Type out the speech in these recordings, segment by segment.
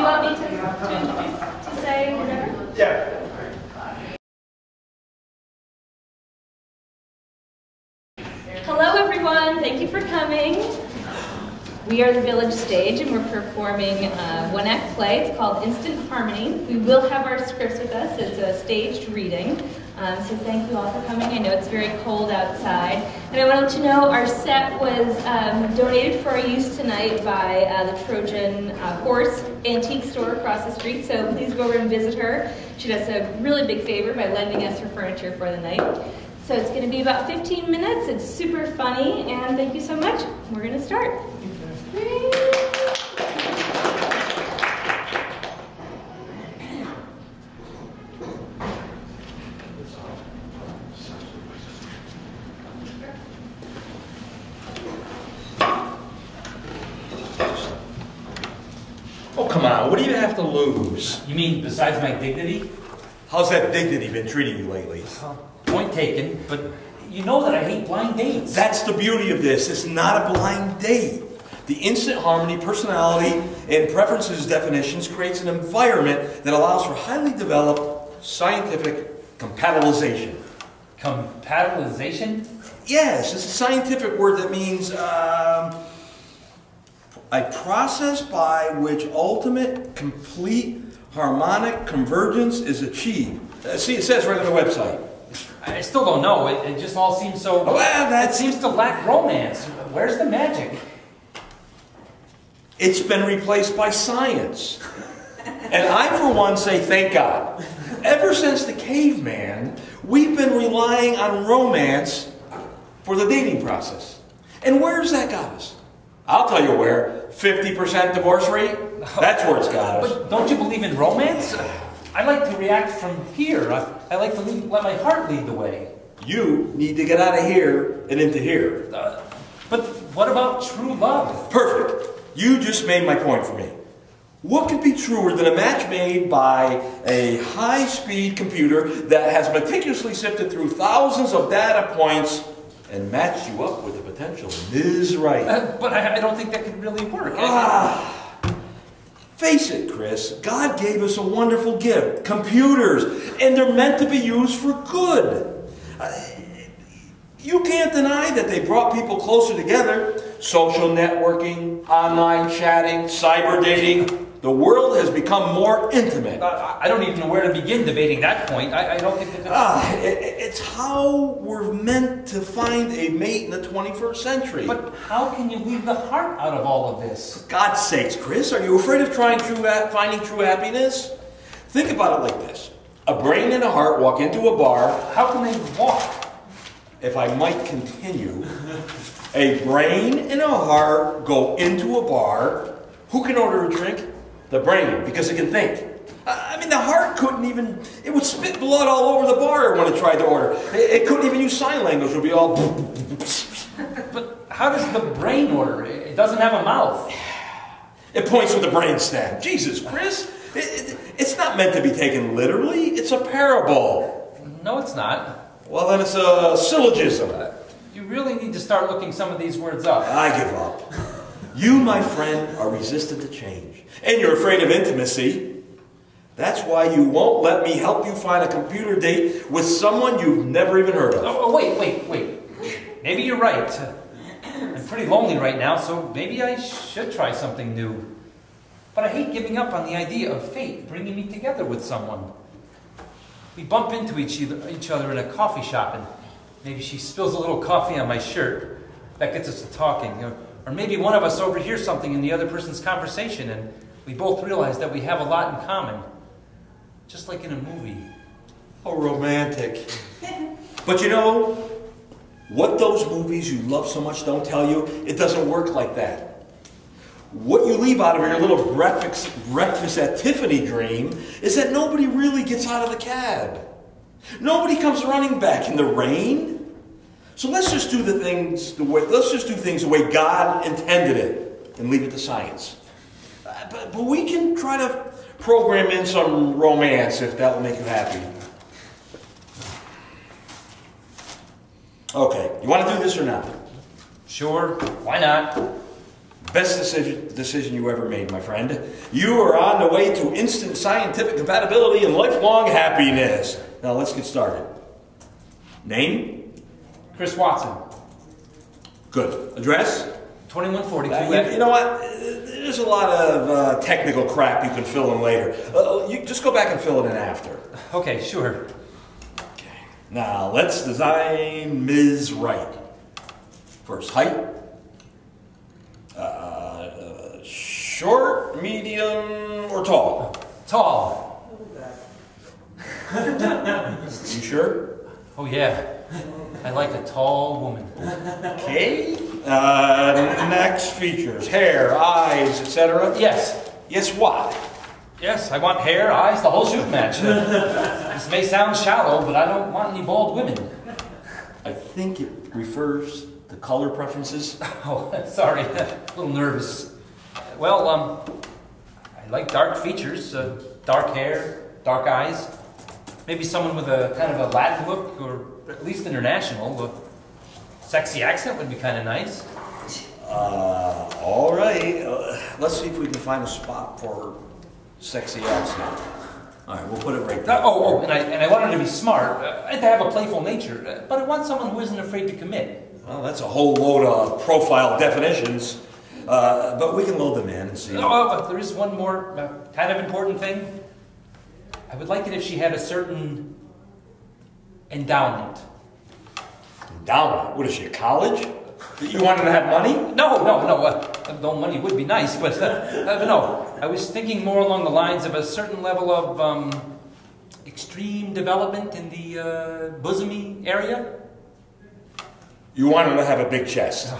you want me to say whatever? Yeah. Hello everyone, thank you for coming. We are the Village Stage and we're performing a one-act play. It's called Instant Harmony. We will have our scripts with us. It's a staged reading. So thank you all for coming. I know it's very cold outside. And I wanted to know our set was donated for our use tonight by the Trojan Horse Antique Store across the street. So please go over and visit her. She does a really big favor by lending us her furniture for the night. So it's going to be about 15 minutes. It's super funny, and thank you so much. We're going to start. Oh, come on. What do you have to lose? You mean besides my dignity? How's that dignity been treating you lately? Point taken, but you know that I hate blind dates. That's the beauty of this. It's not a blind date. The instant harmony, personality, and preferences definitions creates an environment that allows for highly developed scientific compatibilization. Compatibilization? Yes, it's a scientific word that means a process by which ultimate, complete, harmonic convergence is achieved. See, it says right on the website. I still don't know. It just all seems so... Well, it seems to lack romance. Where's the magic? It's been replaced by science. And I, for one, say thank God. Ever since the caveman, we've been relying on romance for the dating process. And where's that got us? I'll tell you where. 50% divorce rate? That's where it's got us. But don't you believe in romance? I like to react from here. I like to let my heart lead the way. You need to get out of here and into here. But what about true love? Perfect. You just made my point for me. What could be truer than a match made by a high-speed computer that has meticulously sifted through thousands of data points and matched you up with the potential Ms. Right? But I don't think that could really work. Face it, Chris, God gave us a wonderful gift, computers, and they're meant to be used for good. You can't deny that they brought people closer together. Social networking, online chatting, cyber dating. The world has become more intimate. I don't even know where to begin debating that point. I don't think that... It's how we're meant to find a mate in the 21st century. But how can you leave the heart out of all of this? For God's sakes, Chris, are you afraid of finding true happiness? Think about it like this. A brain and a heart walk into a bar. How can they walk? If I might continue, a brain and a heart go into a bar. Who can order a drink? The brain, because it can think. I mean, the heart couldn't even, it would spit blood all over the bar when it tried to order. It couldn't even use sign language. It would be all... But how does the brain order? It doesn't have a mouth. It points with the brain stem. Jesus, Chris, it's not meant to be taken literally. It's a parable. No, it's not. Well, then it's a syllogism. You really need to start looking some of these words up. I give up. You, my friend, are resistant to change. And you're afraid of intimacy. That's why you won't let me help you find a computer date with someone you've never even heard of. Oh, wait. Maybe you're right. I'm pretty lonely right now, so maybe I should try something new. But I hate giving up on the idea of fate bringing me together with someone. We bump into each other in a coffee shop, and maybe she spills a little coffee on my shirt. That gets us to talking. Or maybe one of us overhears something in the other person's conversation, and we both realize that we have a lot in common. Just like in a movie. Oh, romantic. But you know, what those movies you love so much don't tell you, it doesn't work like that. What you leave out of your little breakfast at Tiffany dream is that nobody really gets out of the cab. Nobody comes running back in the rain. So let's just do things the way God intended it and leave it to science. But we can try to program in some romance if that will make you happy. Okay, you want to do this or not? Sure, why not? Best decision you ever made, my friend. You are on the way to instant scientific compatibility and lifelong happiness. Now let's get started. Name? Chris Watson. Good. Address? 2142. You know what? There's a lot of technical crap you can fill in later. You just go back and fill it in after. Okay, sure. Okay. Now let's design Ms. Wright. First, height. Short, medium, or tall? Tall. You sure? Oh yeah. I like a tall woman. Okay. Next features. Hair, eyes, etc. Yes. Yes, what? Yes, I want hair, eyes, the whole shoot match. This may sound shallow, but I don't want any bald women. I think it refers to color preferences. Oh, sorry. A little nervous. Well, I like dark features, dark hair, dark eyes. Maybe someone with a kind of a Latin look, or at least international. A sexy accent would be kind of nice. All right. Let's see if we can find a spot for sexy accent. All right, we'll put it right there. And I want her to be smart, and to have a playful nature. But I want someone who isn't afraid to commit. Well, that's a whole load of profile definitions. But we can load them in and see. Oh, but there is one more kind of important thing. I would like it if she had a certain endowment. Endowment? What is she, college? You want her to have money? No. No, money would be nice, but no. I was thinking more along the lines of a certain level of extreme development in the bosomy area. You want her to have a big chest?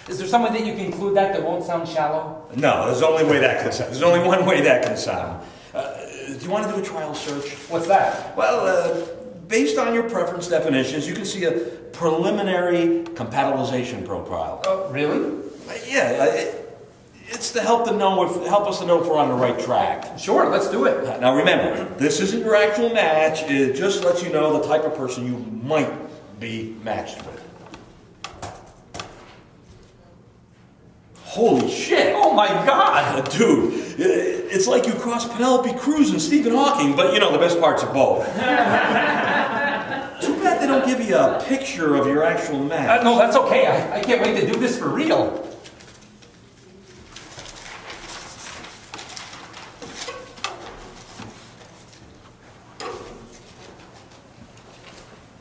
Is there some way that you can include that won't sound shallow? No, there's only way that can sound. There's only one way that can sound. Do you want to do a trial search? What's that? Well, based on your preference definitions, you can see a preliminary compatibilization profile. Oh, really? Yeah, it's to help us to know if we're on the right track. Sure, let's do it. Now remember, this isn't your actual match. It just lets you know the type of person you might be matched with. Holy shit! Oh my God! Dude, it's like you crossed Penelope Cruz and Stephen Hawking, but you know, the best parts of both. Too bad they don't give you a picture of your actual match. No, that's okay. I can't wait to do this for real.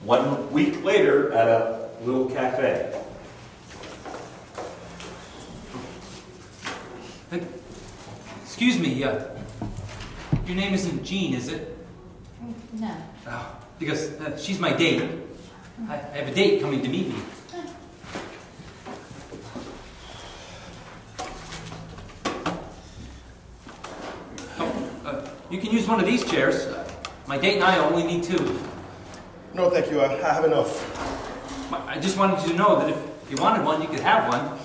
One week later at a little cafe. Excuse me, your name isn't Jean, is it? No. Oh, because she's my date. I have a date coming to meet me. You can use one of these chairs. My date and I only need two. No, thank you. I have enough. I just wanted you to know that if you wanted one, you could have one.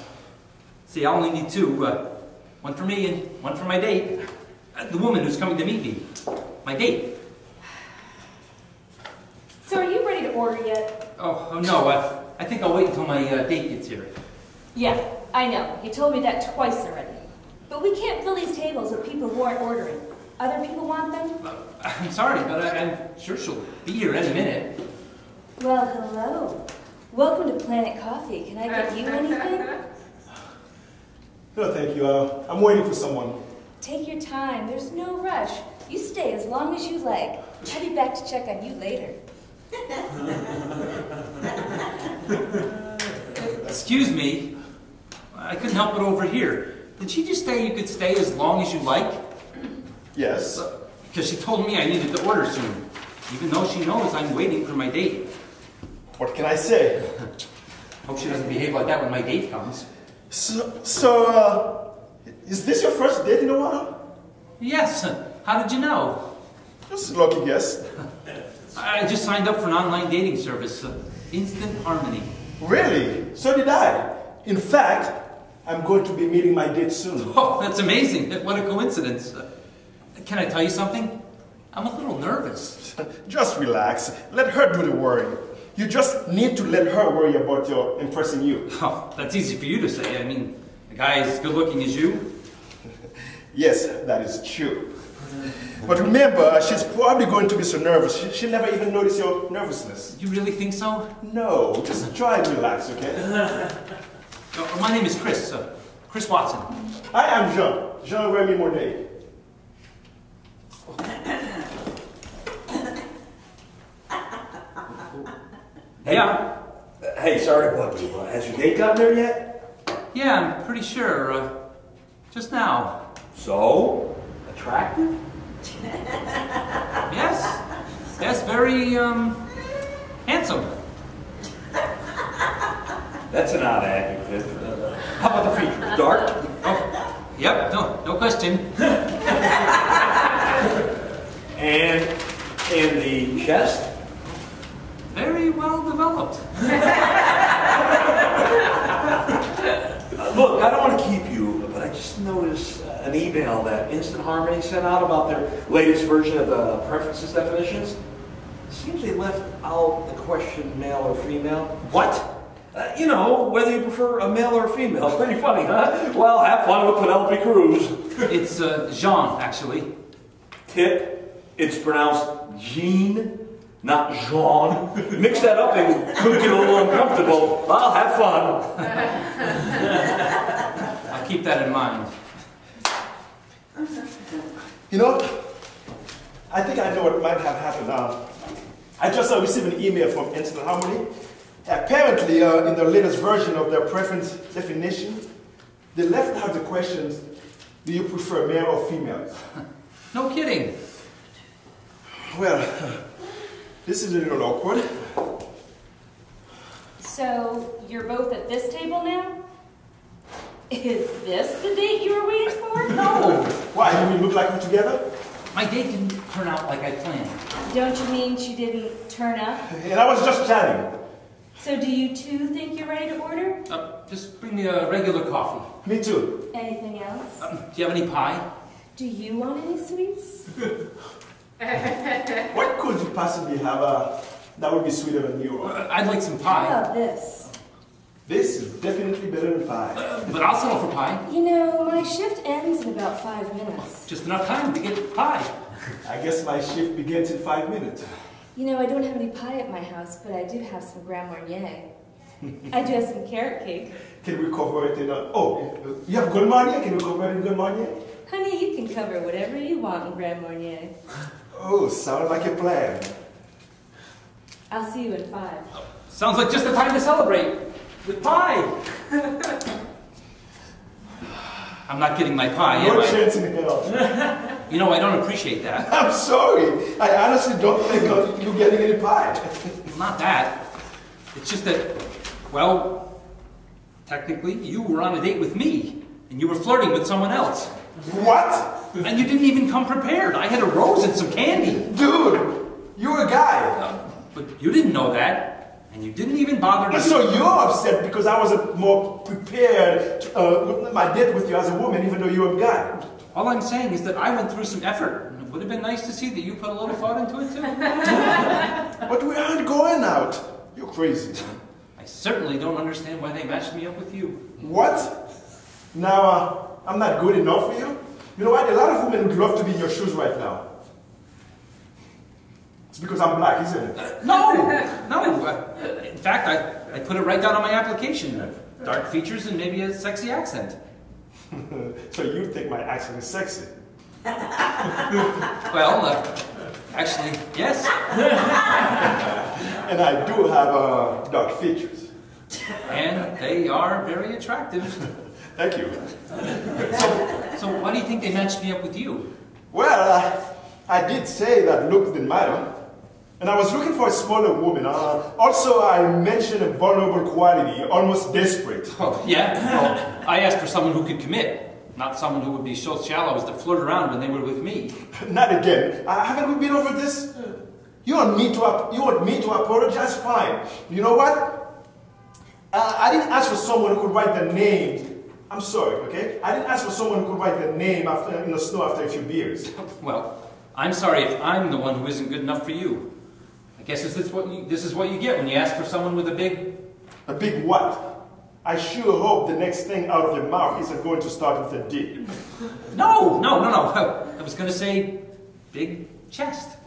See, I only need two. One for me and one for my date. The woman who's coming to meet me. My date. So are you ready to order yet? Oh no, I think I'll wait until my date gets here. Yeah, I know. You told me that twice already. But we can't fill these tables with people who aren't ordering. Other people want them? I'm sorry, but I'm sure she'll be here any minute. Well, hello. Welcome to Planet Coffee. Can I get you anything? No, thank you. I'm waiting for someone. Take your time. There's no rush. You stay as long as you like. I'll be back to check on you later. Excuse me. I couldn't help it over here. Did she just say you could stay as long as you like? Yes. Because she told me I needed to order soon, even though she knows I'm waiting for my date. What can I say? Hope she doesn't behave like that when my date comes. So, is this your first date in a while? Yes. How did you know? Just a lucky guess. I just signed up for an online dating service, Instant Harmony. Really? So did I. In fact, I'm going to be meeting my date soon. Oh, that's amazing. What a coincidence. Can I tell you something? I'm a little nervous. Just relax. Let her do the worrying. You just need to let her worry about your impressing you. Oh, that's easy for you to say. I mean, I guy as good looking as you? Yes, that is true. But remember, she's probably going to be so nervous, she'll never even notice your nervousness. You really think so? No, just try and relax, okay? My name is Chris, Chris Watson. I am Jean-Remy Monet. Yeah. Hey, sorry to bug you, but has your date gotten there yet? Yeah, I'm pretty sure, just now. So? Attractive? Yes. Yes, very, handsome. That's an odd adjective. How about the features? Dark? Oh, yep, no question. And the chest? Very well developed. Look, I don't want to keep you, but I just noticed an email that Instant Harmony sent out about their latest version of the preferences definitions. It seems they left out the question male or female. What? You know, whether you prefer a male or a female. It's pretty funny, huh? Well, have fun with Penelope Cruz. It's Jean, actually. Tip, it's pronounced Jean, not Jean. Mix that up and could get a little uncomfortable. Well, have fun. I'll keep that in mind. You know, I think I know what might have happened now. I just received an email from Instant Harmony. Apparently, in the latest version of their preference definition, they left out the questions, do you prefer male or female? No kidding. Well, this is a little awkward. So, you're both at this table now? Is this the date you were waiting for? No. Why, do we look like we're together? My date didn't turn out like I planned. Don't you mean she didn't turn up? And I was just chatting. So do you two think you're ready to order? Just bring me a regular coffee. Me too. Anything else? Do you have any pie? Do you want any sweets? What could you possibly have that would be sweeter than you? I'd like some How pie. about this? This is definitely better than pie. But I'll settle for pie. You know, my shift ends in about 5 minutes. Just enough time to get pie. I guess my shift begins in 5 minutes. You know, I don't have any pie at my house, but I do have some Grand Marnier. I do have some carrot cake. Can we cover it in oh, you have Grand Marnier? Can we cover it in Grand Marnier? Honey, you can cover whatever you want in Grand Marnier. Oh, sounds like a plan. I'll see you in 5. Sounds like just the time to celebrate. With pie. I'm not getting my pie, am No I? chance in hell. You know, I don't appreciate that. I'm sorry. I honestly don't think you're getting any pie. Not that. It's just that, well, technically, you were on a date with me, and you were flirting with someone else. What? And you didn't even come prepared. I had a rose and some candy. Dude, you're a guy. But you didn't know that, and you didn't even bother to... So you're upset because I wasn't more prepared with my date with you as a woman, even though you're a guy. All I'm saying is that I went through some effort. And it would have been nice to see that you put a little thought into it, too. But we aren't going out. You're crazy. I certainly don't understand why they matched me up with you. What? Now, I'm not good enough for you? You know what? A lot of women would love to be in your shoes right now. It's because I'm black, isn't it? No! In fact, I put it right down on my application. Dark features and maybe a sexy accent. So you think my accent is sexy? Well, actually, yes. And I do have dark features. And they are very attractive. Thank you. So why do you think they matched me up with you? Well, I did say that looks didn't matter. And I was looking for a smaller woman. Also, I mentioned a vulnerable quality, almost desperate. Oh, yeah? Well, I asked for someone who could commit, not someone who would be so shallow as to flirt around when they were with me. Not again. Haven't we been over this? You want me to apologize? Fine. You know what? I didn't ask for someone who could write the name. I'm sorry, okay? I didn't ask for someone who could write the name in the snow after a few beers. Well, I'm sorry if I'm the one who isn't good enough for you. I guess this is what you get when you ask for someone with a big... A big what? I sure hope the next thing out of your mouth isn't going to start with a D. No. I was going to say big chest.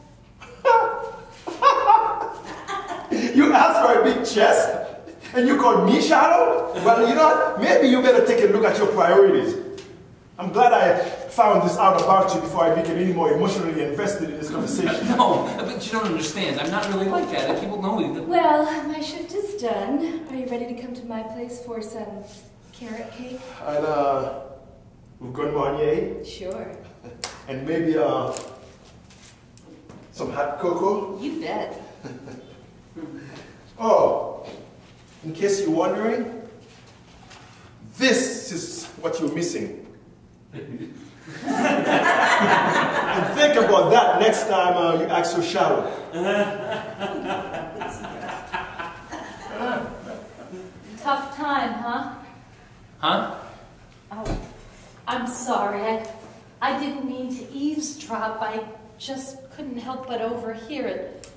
You asked for a big chest, and you called me shallow? Well, you know what? Maybe you better take a look at your priorities. I'm glad I found this out about you before I became any more emotionally invested in this conversation. No, but you don't understand. I'm not really like that. People know me. Well, my shift is done. Are you ready to come to my place for some carrot cake? And, we've got Marnier. Sure. And maybe, some hot cocoa. You bet. Oh, in case you're wondering, this is what you're missing. And think about that next time you act so shallow. Tough time, huh? Huh? Oh, I'm sorry. I didn't mean to eavesdrop. I just couldn't help but overhear it.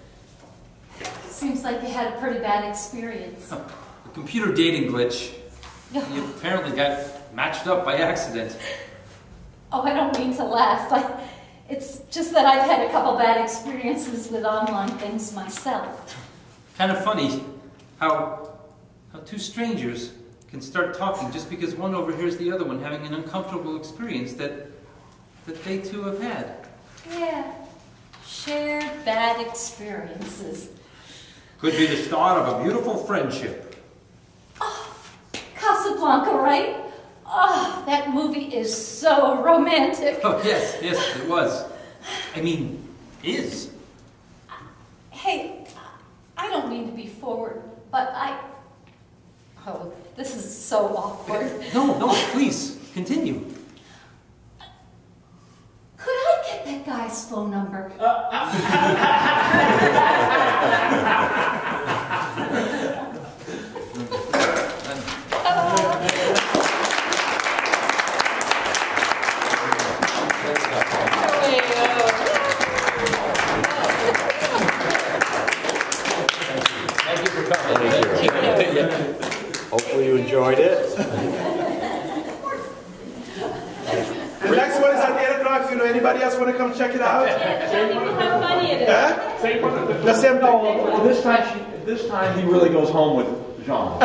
Seems like you had a pretty bad experience. A computer dating glitch. You apparently got matched up by accident. Oh, I don't mean to laugh. It's just that I've had a couple bad experiences with online things myself. Kind of funny how two strangers can start talking just because one overhears the other one having an uncomfortable experience that they two have had. Yeah, shared bad experiences. Could be the start of a beautiful friendship. Oh, Casablanca, right? Oh, that movie is so romantic. Oh, yes, it was. I mean, is. Hey, I don't mean to be forward, but oh, this is so awkward. No, please, continue. Could I get that guy's phone number? Hopefully you enjoyed it. The next one is at 8 o'clock. If you know anybody else want to come check it out. Yeah, tell people how funny it is. Huh? The same thing. This time he really goes home with Jean.